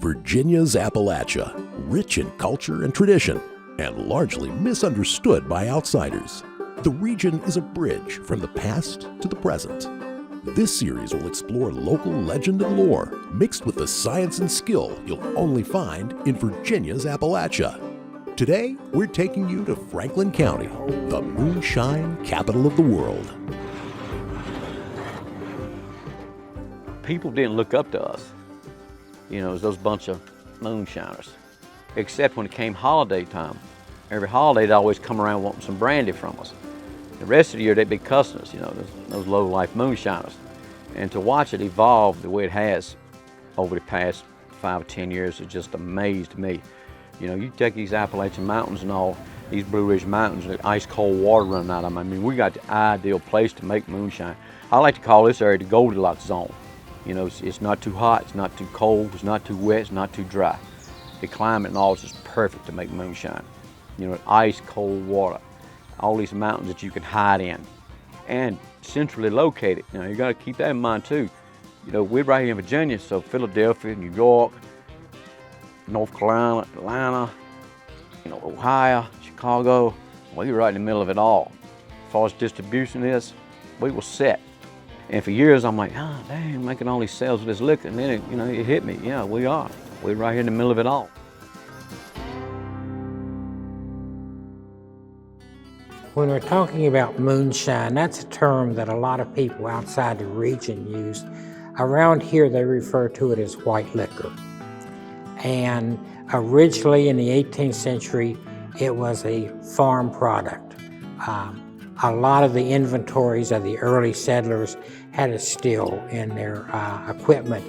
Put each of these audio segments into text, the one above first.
Virginia's Appalachia, rich in culture and tradition, and largely misunderstood by outsiders. The region is a bridge from the past to the present. This series will explore local legend and lore, mixed with the science and skill you'll only find in Virginia's Appalachia. Today, we're taking you to Franklin County, the Moonshine capital of the world. People didn't look up to us, as those bunch of moonshiners, except when it came holiday time. Every holiday, they'd always come around wanting some brandy from us. The rest of the year, they'd be cussing us, those low-life moonshiners. And to watch it evolve the way it has over the past 5 or 10 years, it just amazed me. You take these Appalachian mountains and all, these Blue Ridge Mountains, the ice cold water running out of them. I mean, we got the ideal place to make moonshine. I like to call this area the Goldilocks zone. It's not too hot, it's not too cold, it's not too wet, it's not too dry. The climate and all is just perfect to make moonshine. Ice cold water, all these mountains that you can hide in, and centrally located. You got to keep that in mind too. We're right here in Virginia, so Philadelphia, New York, North Carolina, Atlanta, Ohio, Chicago, we're right in the middle of it all. As far as distribution is, we were set. And for years, I'm like, dang, making all these sales of this liquor, and then it hit me. Yeah, we are. We're right here in the middle of it all. When we're talking about moonshine, that's a term that a lot of people outside the region use. Around here, they refer to it as white liquor. And originally in the 18th century, it was a farm product. A lot of the inventories of the early settlers had a still in their equipment.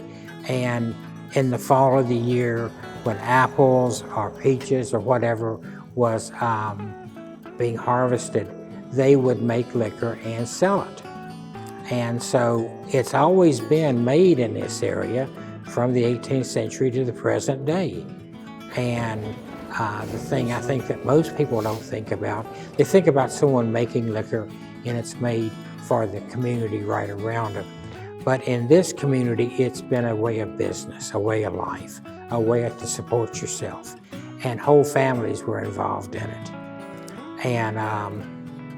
And in the fall of the year, when apples or peaches or whatever was being harvested, they would make liquor and sell it. And so it's always been made in this area from the 18th century to the present day. And the thing I think that most people don't think about, they think about someone making liquor and it's made for the community right around them. But in this community, it's been a way of business, a way of life, a way to support yourself. And whole families were involved in it. And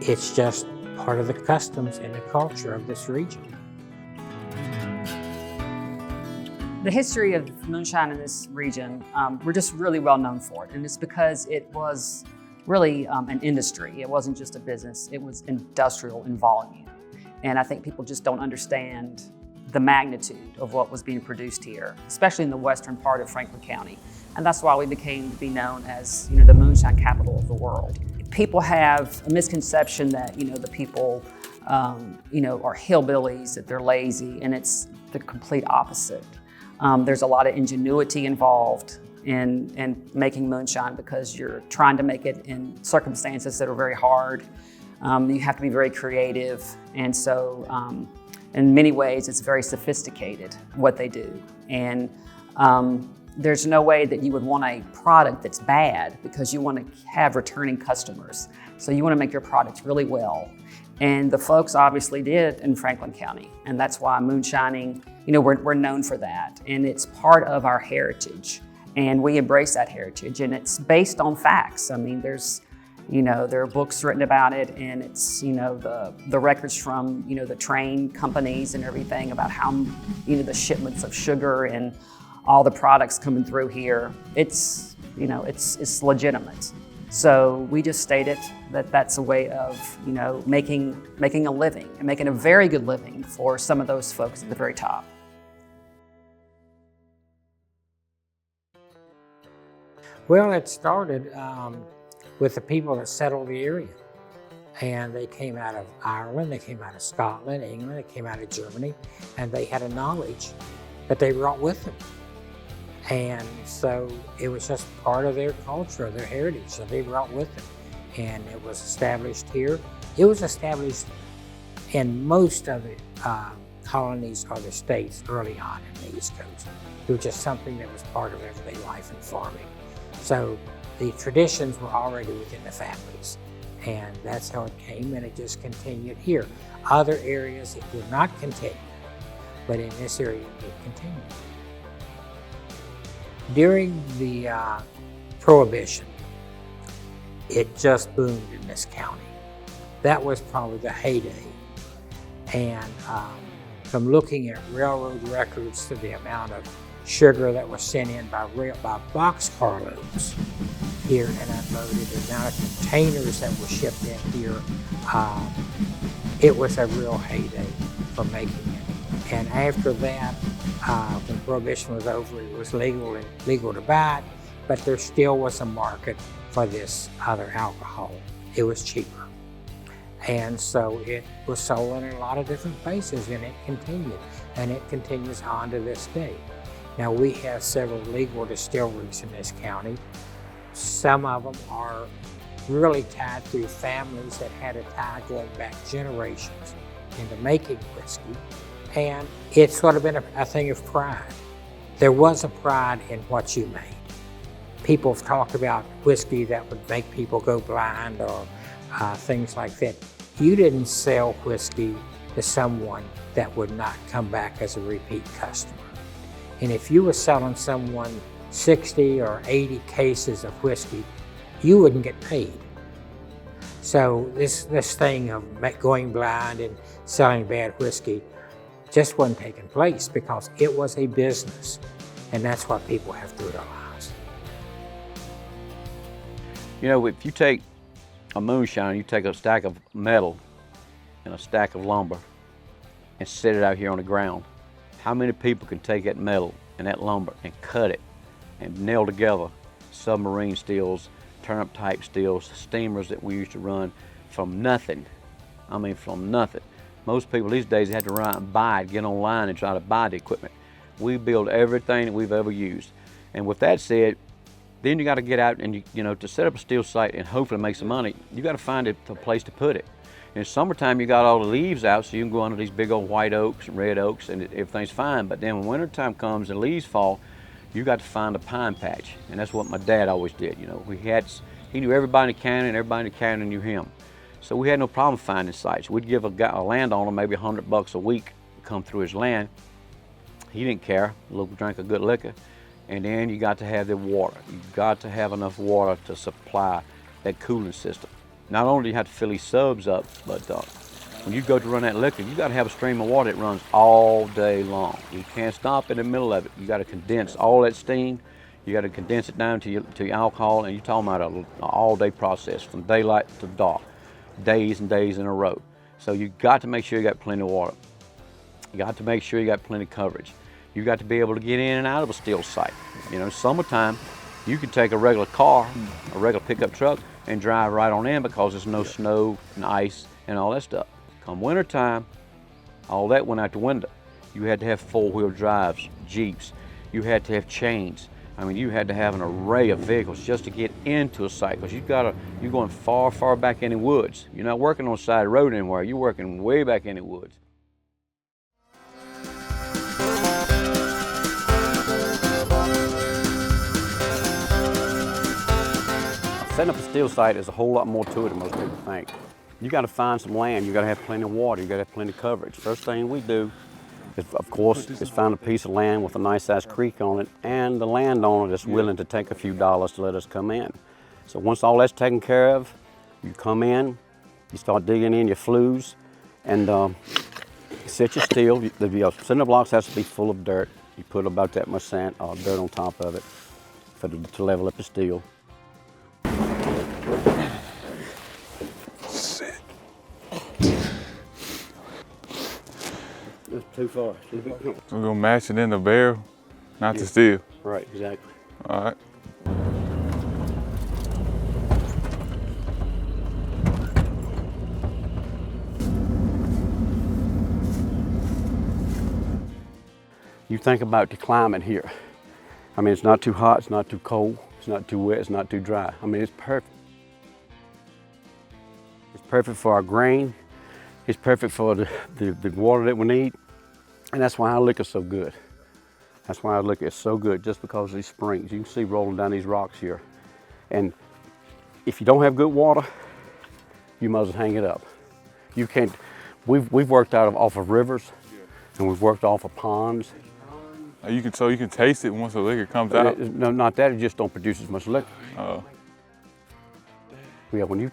it's just part of the customs and the culture of this region. The history of moonshine in this region, we're just really well known for it. And it's because it was really an industry. It wasn't just a business, it was industrial in volume. And I think people just don't understand the magnitude of what was being produced here, especially in the western part of Franklin County. And that's why we became to be known as the moonshine capital of the world. People have a misconception that the people are hillbillies, that they're lazy, and it's the complete opposite. There's a lot of ingenuity involved in making moonshine because you're trying to make it in circumstances that are very hard. You have to be very creative, and so in many ways it's very sophisticated what they do. And there's no way that you would want a product that's bad because you want to have returning customers. So you want to make your products really well. And the folks obviously did in Franklin County. And that's why moonshining, we're known for that. And it's part of our heritage. And we embrace that heritage. And it's based on facts. I mean, there are books written about it, and it's, the records from, the train companies and everything about how, the shipments of sugar and all the products coming through here. It's legitimate. So we just stated that that's a way of, making a living and making a very good living for some of those folks at the very top. Well, it started with the people that settled the area. And they came out of Ireland, they came out of Scotland, England, they came out of Germany, and they had a knowledge that they brought with them. And so it was just part of their culture, their heritage that they brought with them. And it was established here. It was established in most of the colonies or the states early on in the East Coast. It was just something that was part of everyday life and farming. So the traditions were already within the families. And that's how it came, and it just continued here. Other areas it did not continue, but in this area it continued. During the Prohibition, it just boomed in this county. That was probably the heyday. And from looking at railroad records to the amount of sugar that was sent in by boxcar loads here and unloaded, the amount of containers that were shipped in here, it was a real heyday for making it. And after that, when Prohibition was over, it was legal to buy it, but there still was a market for this other alcohol. It was cheaper. And so it was sold in a lot of different places, and it continued, and it continues on to this day. Now, we have several legal distilleries in this county. Some of them are really tied through families that had a tie going back generations into making whiskey, and it's sort of been a thing of pride. There was a pride in what you made. People have talked about whiskey that would make people go blind or things like that. You didn't sell whiskey to someone that would not come back as a repeat customer. And if you were selling someone 60 or 80 cases of whiskey, you wouldn't get paid. So this thing of going blind and selling bad whiskey just wasn't taking place because it was a business. And that's what people have to realize. You know, if you take a moonshine, you take a stack of metal and a stack of lumber and set it out here on the ground, how many people can take that metal and that lumber and cut it and nail together submarine steels, turnip type steels, steamers that we used to run from nothing? I mean, from nothing. Most people these days had to run out and buy it, get online and try to buy the equipment. We build everything that we've ever used. And with that said, then you got to get out and, you know, to set up a steel site and hopefully make some money, you got to find a place to put it. In summertime, you got all the leaves out, so you can go under these big old white oaks and red oaks and everything's fine. But then when wintertime comes and leaves fall, you got to find a pine patch. And that's what my dad always did. You know, he knew everybody in the county and everybody in the county knew him. So we had no problem finding sites. We'd give a landowner maybe $100 a week to come through his land. He didn't care, a little drink of good liquor. And then you got to have the water. You got to have enough water to supply that cooling system. Not only do you have to fill these subs up, but when you go to run that liquor, you got to have a stream of water that runs all day long. You can't stop in the middle of it. You got to condense all that steam. You got to condense it down to your alcohol, and you're talking about an all-day process from daylight to dark, days and days in a row. So you got to make sure you got plenty of water. You got to make sure you got plenty of coverage. You got to be able to get in and out of a steel site. You know, summertime, you can take a regular car, a regular pickup truck, and drive right on in because there's no snow and ice and all that stuff. Come wintertime, all that went out the window. You had to have four-wheel drives, Jeeps. You had to have chains. I mean, you had to have an array of vehicles just to get into a site because you're going far, far back in the woods. You're not working on the side of the road anywhere. You're working way back in the woods. Setting up a steel site is a whole lot more to it than most people think. You got to find some land. You got to have plenty of water. You got to have plenty of coverage. First thing we do is, of course, is find a piece of land with a nice sized creek on it and the landowner that's willing to take a few dollars to let us come in. So once all that's taken care of, you come in, you start digging in your flues, and set your steel. The cinder blocks has to be full of dirt. You put about that much sand or dirt on top of it to level up the steel. That's too far. We're gonna mash it in the barrel, not the steel. Right, exactly. All right. You think about the climate here. I mean, it's not too hot, it's not too cold, it's not too wet, it's not too dry. I mean, it's perfect. It's perfect for our grain. It's perfect for the water that we need. And that's why our liquor's so good. That's why our liquor is so good, just because of these springs. You can see rolling down these rocks here. And if you don't have good water, you might as well hang it up. You can't, we've worked off of rivers, and we've worked off of ponds. So you can taste it once the liquor comes out? No, not that, it just don't produce as much liquor. Oh. Yeah, when you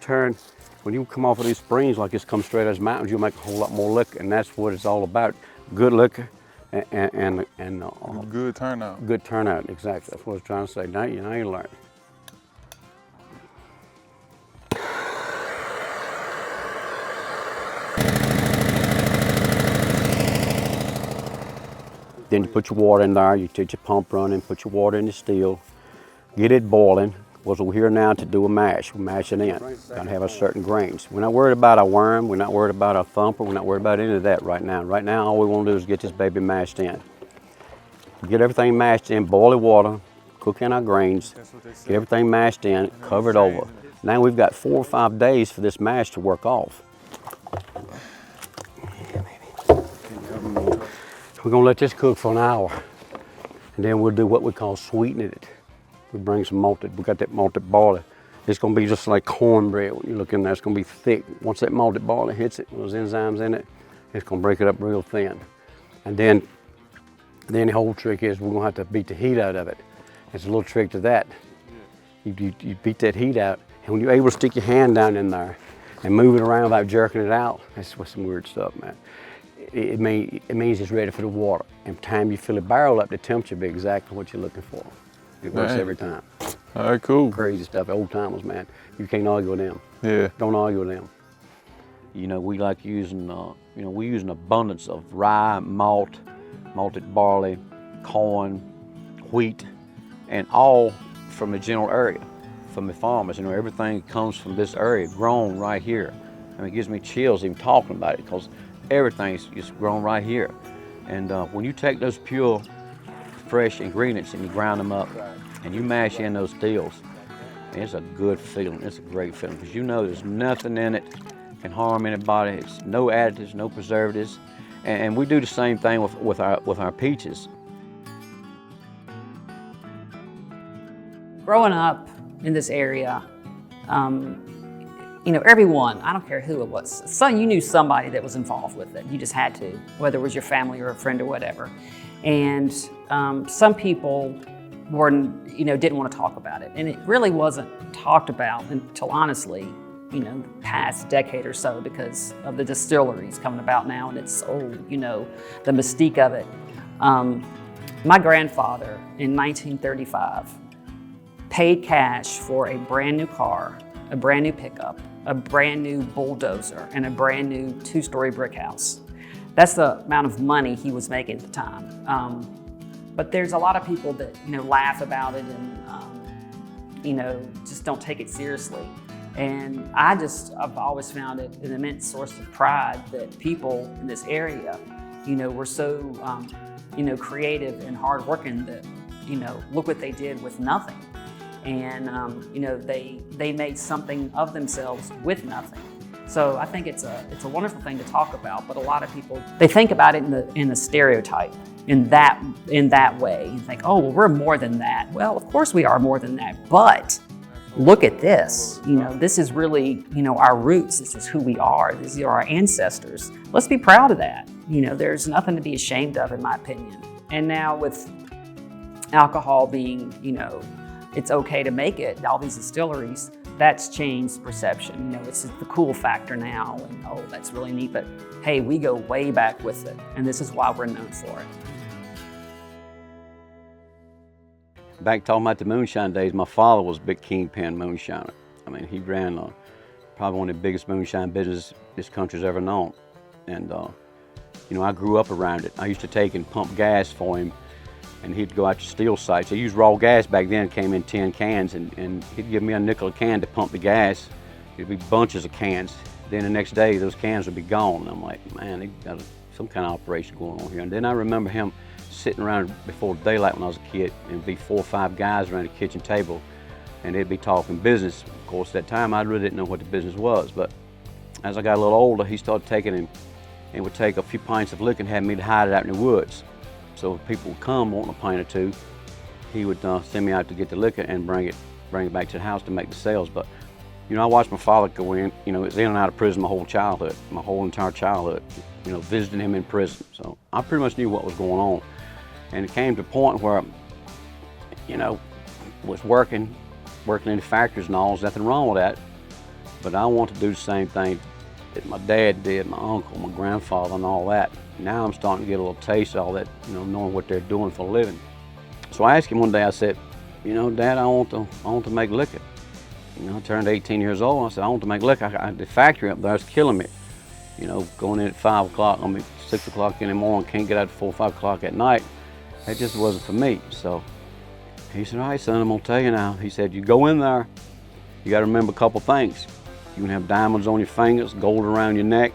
come off of these springs like this, come straight as mountains, you'll make a whole lot more liquor, and that's what it's all about. Good liquor and Good turnout. good turnout, exactly. That's what I was trying to say. Now you learn. Then you put your water in there, you take your pump running, put your water in the still, get it boiling. Because we're here now to do a mash. We're mashing in. Gotta have a certain grains. We're not worried about a worm, we're not worried about a thumper, we're not worried about any of that right now. Right now, all we want to do is get this baby mashed in. Get everything mashed in, boil the water, cook in our grains, get everything mashed in, cover it over. Now we've got 4 or 5 days for this mash to work off. We're gonna let this cook for an hour, and then we'll do what we call sweetening it. We bring some malted, we got that malted barley. It's gonna be just like cornbread when you look in there, it's gonna be thick. Once that malted barley hits it, those enzymes in it, it's gonna break it up real thin. And then the whole trick is we're gonna have to beat the heat out of it. There's a little trick to that. You beat that heat out, and when you're able to stick your hand down in there and move it around without jerking it out, that's what's some weird stuff, man. It means it's ready for the water. And by the time you fill the barrel up, the temperature will be exactly what you're looking for. It works every time. All right, cool. Crazy stuff, old timers, man. You can't argue with them. Yeah. Don't argue with them. You know, we like using, we use an abundance of rye, malt, malted barley, corn, wheat, and all from the general area, from the farmers. You know, everything comes from this area, grown right here. I mean, it gives me chills even talking about it, because everything's just grown right here. And when you take those pure, fresh ingredients and you grind them up and you mash in those stills, it's a good feeling. It's a great feeling, because you know there's nothing in it can harm anybody. It's no additives, no preservatives. And we do the same thing with our peaches. Growing up in this area, you know, everyone, I don't care who it was, you knew somebody that was involved with it. You just had to, whether it was your family or a friend or whatever. And some people didn't want to talk about it. And it really wasn't talked about until, honestly, the past decade or so, because of the distilleries coming about now, and it's, the mystique of it. My grandfather in 1935 paid cash for a brand new car, a brand new pickup, a brand new bulldozer, and a brand new 2-story brick house. That's the amount of money he was making at the time. But there's a lot of people that laugh about it and just don't take it seriously. And I've always found it an immense source of pride that people in this area, were so creative and hardworking that look what they did with nothing. And they made something of themselves with nothing. So I think it's a wonderful thing to talk about, but a lot of people, they think about it in a stereotype, in that way. You think, oh, well, we're more than that. Well, of course we are more than that, but look at this. This is really, our roots. This is who we are. These are our ancestors. Let's be proud of that. There's nothing to be ashamed of, in my opinion. And now with alcohol being, it's okay to make it, all these distilleries, that's changed perception. It's the cool factor now, and oh, that's really neat, but hey, we go way back with it, and this is why we're known for it. Back talking about the moonshine days, my father was a big kingpin moonshiner. I mean, he ran probably one of the biggest moonshine businesses this country's ever known. And, I grew up around it. I used to take and pump gas for him, and he'd go out to steel sites. They used raw gas back then, it came in tin cans, and he'd give me a nickel a can to pump the gas. It'd be bunches of cans. Then the next day, those cans would be gone. And I'm like, man, they got some kind of operation going on here. And then I remember him sitting around before daylight when I was a kid, and it'd be 4 or 5 guys around the kitchen table, and they'd be talking business. Of course, at that time, I really didn't know what the business was, but as I got a little older, he started taking and would take a few pints of liquor and have me to hide it out in the woods. So if people would come wanting a pint or two, he would send me out to get the liquor and bring it back to the house to make the sales. But I watched my father go in. It was in and out of prison my whole entire childhood. Visiting him in prison. So I pretty much knew what was going on. And it came to a point where, you know, was working in the factories and all, there's nothing wrong with that. But I want to do the same thing that my dad did, my uncle, my grandfather and all that. Now I'm starting to get a little taste of all that, you know, knowing what they're doing for a living. So I asked him one day, I said, you know, Dad, I want to make liquor. You know, I turned 18 years old, and I said, I want to make liquor. The factory up there is killing me. You know, going in at 5 o'clock, 6 o'clock in the morning, can't get out at 4 or 5 o'clock at night. That just wasn't for me. So he said, all right, son, I'm gonna tell you now. He said, you go in there, you gotta remember a couple things. You're gonna have diamonds on your fingers, gold around your neck,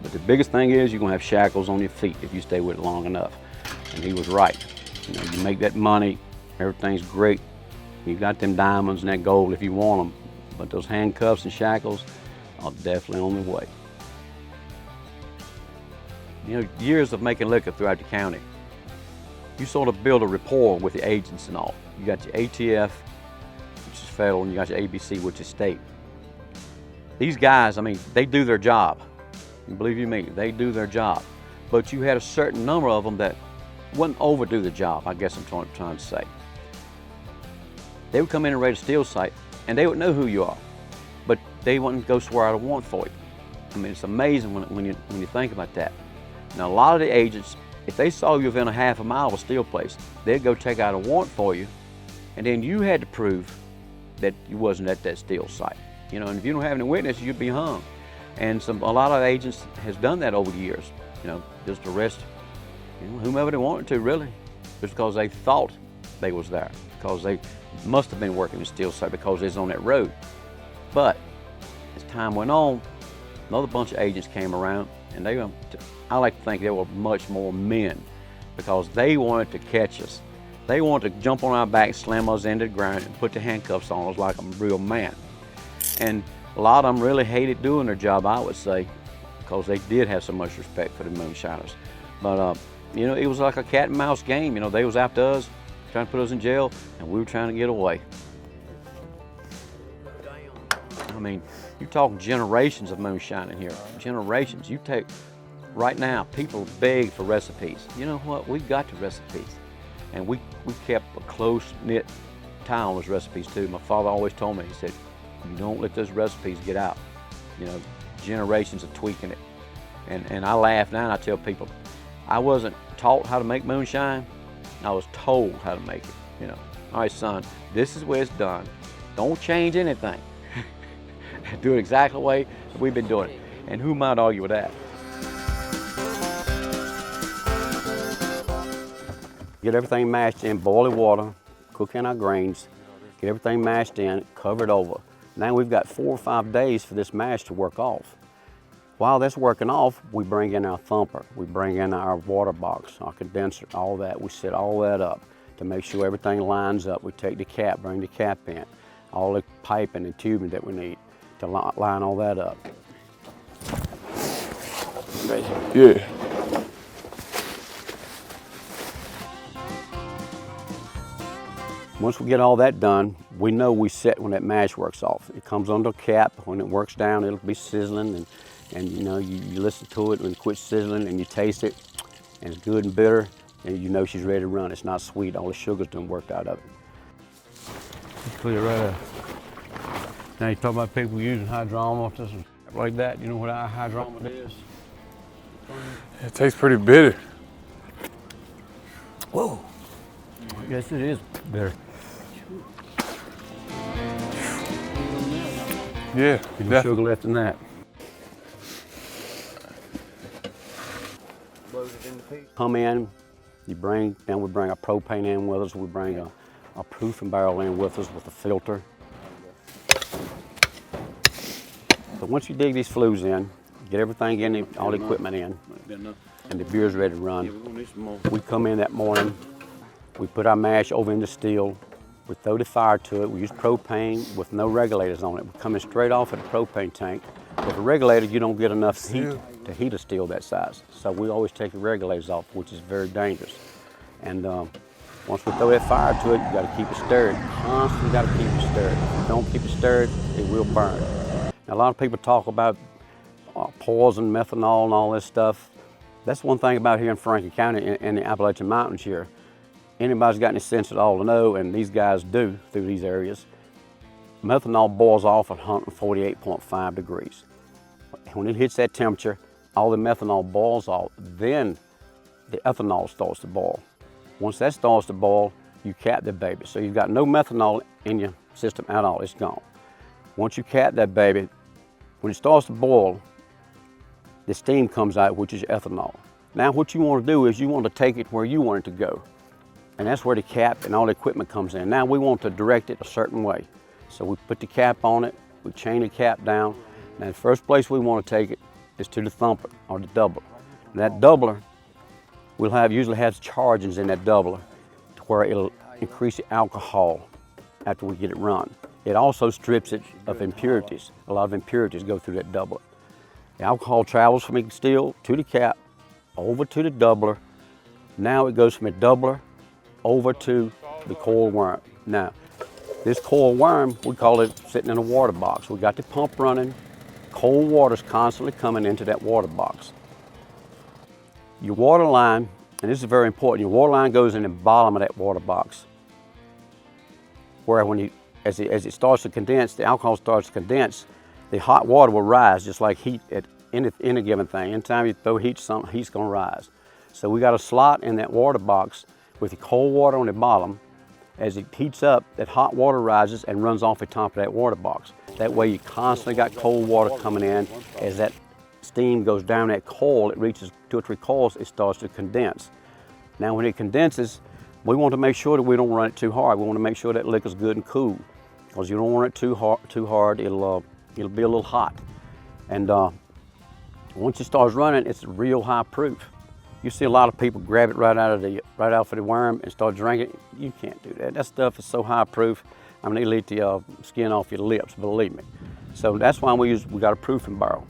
but the biggest thing is you're gonna have shackles on your feet if you stay with it long enough. And he was right. You know, you make that money, everything's great. You got them diamonds and that gold if you want them, but those handcuffs and shackles are definitely on the way. You know, years of making liquor throughout the county, you sort of build a rapport with the agents and all. You got your ATF, which is federal, and you got your ABC, which is state. These guys, I mean, they do their job. And believe you me, they do their job. But you had a certain number of them that wouldn't overdo the job, I guess I'm trying to say. They would come in and raid a steel site, and they would know who you are, but they wouldn't go swear out a warrant for you. I mean, it's amazing when you think about that. Now, a lot of the agents, if they saw you within a half a mile of a steel place, they'd go take out a warrant for you, and then you had to prove that you wasn't at that steel site. You know, and if you don't have any witnesses, you'd be hung. And a lot of agents has done that over the years. You know, just arrest, you know, whomever they wanted to, really, just because they thought they was there, because they must have been working the steel site because they was on that road. But as time went on, another bunch of agents came around, and I like to think they were much more men, because they wanted to catch us. They wanted to jump on our back, slam us into the ground, and put the handcuffs on us like a real man. And a lot of them really hated doing their job, I would say, because they did have so much respect for the moonshiners. But you know, it was like a cat and mouse game. You know, they was after us, trying to put us in jail, and we were trying to get away. I mean, you talk generations of moonshine in here. Generations. You take, right now, people beg for recipes. You know what? We got the recipes. And we kept a close-knit tie on those recipes too. My father always told me, he said, you don't let those recipes get out. You know, generations of tweaking it. And I laugh now and I tell people, I wasn't taught how to make moonshine, I was told how to make it. You know, all right, son, this is where it's done. Don't change anything. Do it exactly the way we've been doing it. And who might argue with that? Get everything mashed in boiling water, cook in our grains, get everything mashed in, cover it over. Now we've got 4 or 5 days for this mash to work off. While that's working off, we bring in our thumper, we bring in our water box, our condenser, all that. We set all that up to make sure everything lines up. We take the cap, bring the cap in, all the piping and tubing that we need to line all that up. Yeah. Once we get all that done, we know we set when that mash works off. It comes under a cap. When it works down, it'll be sizzling, and you know, you listen to it when it quits sizzling and you taste it, and it's good and bitter, and you know she's ready to run. It's not sweet. All the sugar's done worked out of it. Clear right out. Now you talk about people using hydrometers and like that. You know what our hydrometer is? It tastes pretty bitter. Whoa. Yes, it is bitter. Yeah, No sugar left in that. Come in, we bring a propane in with us. We bring a proofing barrel in with us with a filter. So once you dig these flues in, get everything in, all the equipment in, and the beer's ready to run. We come in that morning, we put our mash over in the steel, we throw the fire to it, we use propane with no regulators on it. We're coming straight off of the propane tank. With a regulator, you don't get enough heat to heat a steel that size. So we always take the regulators off, which is very dangerous. And once we throw that fire to it, you gotta keep it stirred. Constantly gotta keep it stirred. If you don't keep it stirred, it will burn. Now, a lot of people talk about poison, methanol, and all this stuff. That's one thing about here in Franklin County, in the Appalachian Mountains here. anybody's got any sense at all to know, and these guys do through these areas, methanol boils off at 148.5 degrees. When it hits that temperature, all the methanol boils off, then the ethanol starts to boil. Once that starts to boil, you cap the baby. So you've got no methanol in your system at all, it's gone. Once you cap that baby, when it starts to boil, the steam comes out, which is ethanol. Now what you want to do is you want to take it where you want it to go. And that's where the cap and all the equipment comes in. Now we want to direct it a certain way. So we put the cap on it, we chain the cap down. Now the first place we want to take it is to the thumper or the doubler. And that doubler usually has chargings in that doubler to where it'll increase the alcohol after we get it run. It also strips it of impurities. A lot of impurities go through that doubler. The alcohol travels from the steel to the cap, over to the doubler. Now it goes from a doubler over to the coil worm. Now, this coil worm, we call it sitting in a water box. We got the pump running, cold water's constantly coming into that water box. Your water line, and this is very important, your water line goes in the bottom of that water box, where as it starts to condense, the alcohol starts to condense, the hot water will rise just like heat at any given thing. Anytime you throw heat, heat's gonna rise. So we got a slot in that water box with the cold water on the bottom. As it heats up, that hot water rises and runs off the top of that water box. That way you constantly got cold water coming in. As that steam goes down that coil, it reaches 2 or 3 coils, it starts to condense. Now when it condenses, we want to make sure that we don't run it too hard. We want to make sure that liquor's good and cool, because you don't want it too hard, it'll be a little hot. And once it starts running, it's real high proof. You see a lot of people grab it right out of the worm and start drinking it. You can't do that. That stuff is so high proof. I mean, it'll eat the skin off your lips, believe me. So that's why we got a proofing barrel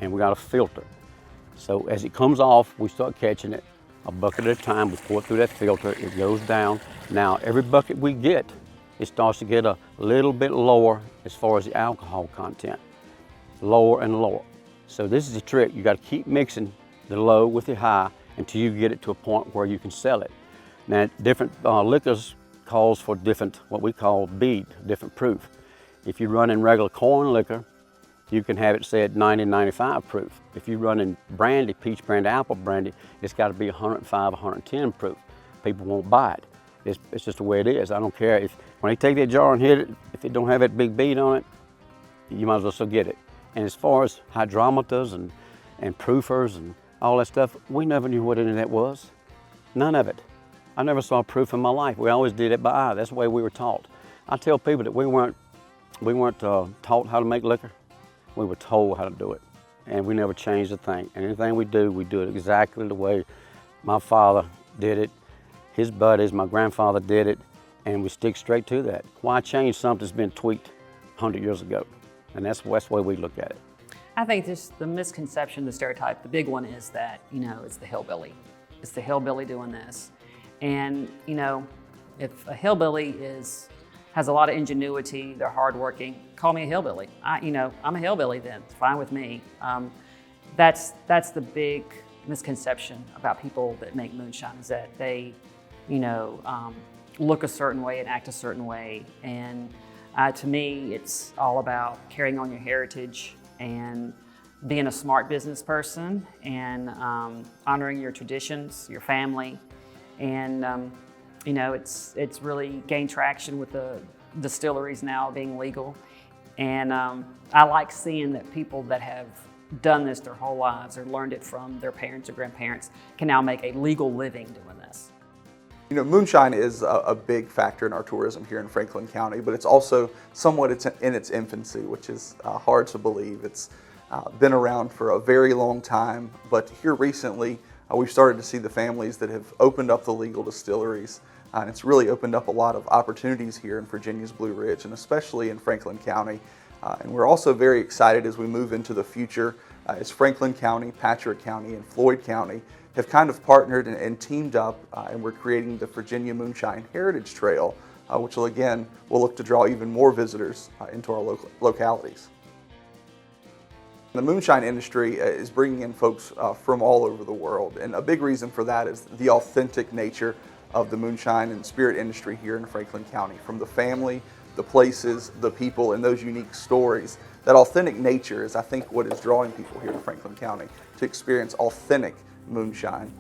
and we got a filter. So as it comes off, we start catching it a bucket at a time. We pour it through that filter, it goes down. Now every bucket we get, it starts to get a little bit lower as far as the alcohol content, lower and lower. So this is the trick. You got to keep mixing the low with the high until you get it to a point where you can sell it. Now, different liquors calls for different, what we call bead, different proof. If you run in regular corn liquor, you can have it say at 90, 95 proof. If you run in brandy, peach brandy, apple brandy, it's got to be 105, 110 proof. People won't buy it. It's just the way it is. I don't care when they take that jar and hit it, if it don't have that big bead on it, you might as well still get it. And as far as hydrometers and proofers and all that stuff, we never knew what any of that was. None of it. I never saw proof in my life. We always did it by eye. That's the way we were taught. I tell people that we weren't taught how to make liquor. We were told how to do it. And we never changed a thing. And anything we do it exactly the way my father did it, his buddies, my grandfather did it, and we stick straight to that. Why change something that's been tweaked 100 years ago? And that's the way we look at it. I think just the misconception, the stereotype, the big one is that, it's the hillbilly. It's the hillbilly doing this. And, if a hillbilly has a lot of ingenuity, they're hardworking, call me a hillbilly. I'm a hillbilly then, it's fine with me. That's the big misconception about people that make moonshine, is that they, look a certain way and act a certain way. And to me, it's all about carrying on your heritage and being a smart business person and honoring your traditions, your family. And, it's really gained traction with the distilleries now being legal. And I like seeing that people that have done this their whole lives or learned it from their parents or grandparents can now make a legal living doing this. Moonshine is a big factor in our tourism here in Franklin County, but it's also somewhat in its infancy, which is hard to believe. It's been around for a very long time, but here recently we've started to see the families that have opened up the legal distilleries, and it's really opened up a lot of opportunities here in Virginia's Blue Ridge, and especially in Franklin County. And we're also very excited as we move into the future, as Franklin County, Patrick County, and Floyd County have kind of partnered and teamed up, and we're creating the Virginia Moonshine Heritage Trail, which will look to draw even more visitors into our localities. The moonshine industry is bringing in folks from all over the world, and a big reason for that is the authentic nature of the moonshine and spirit industry here in Franklin County. From the family, the places, the people, and those unique stories. That authentic nature is, I think, what is drawing people here to Franklin County to experience authentic moonshine.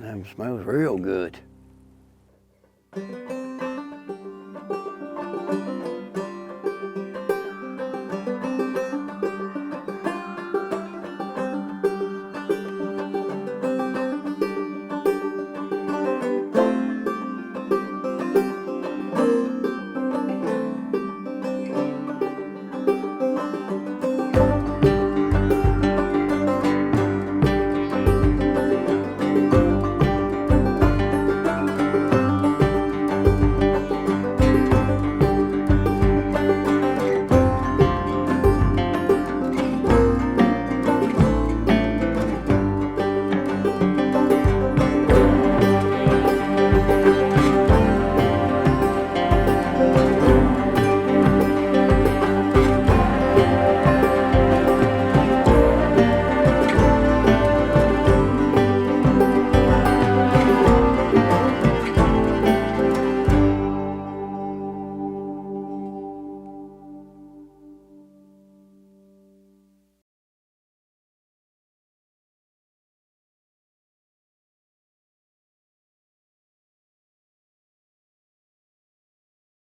That smells real good.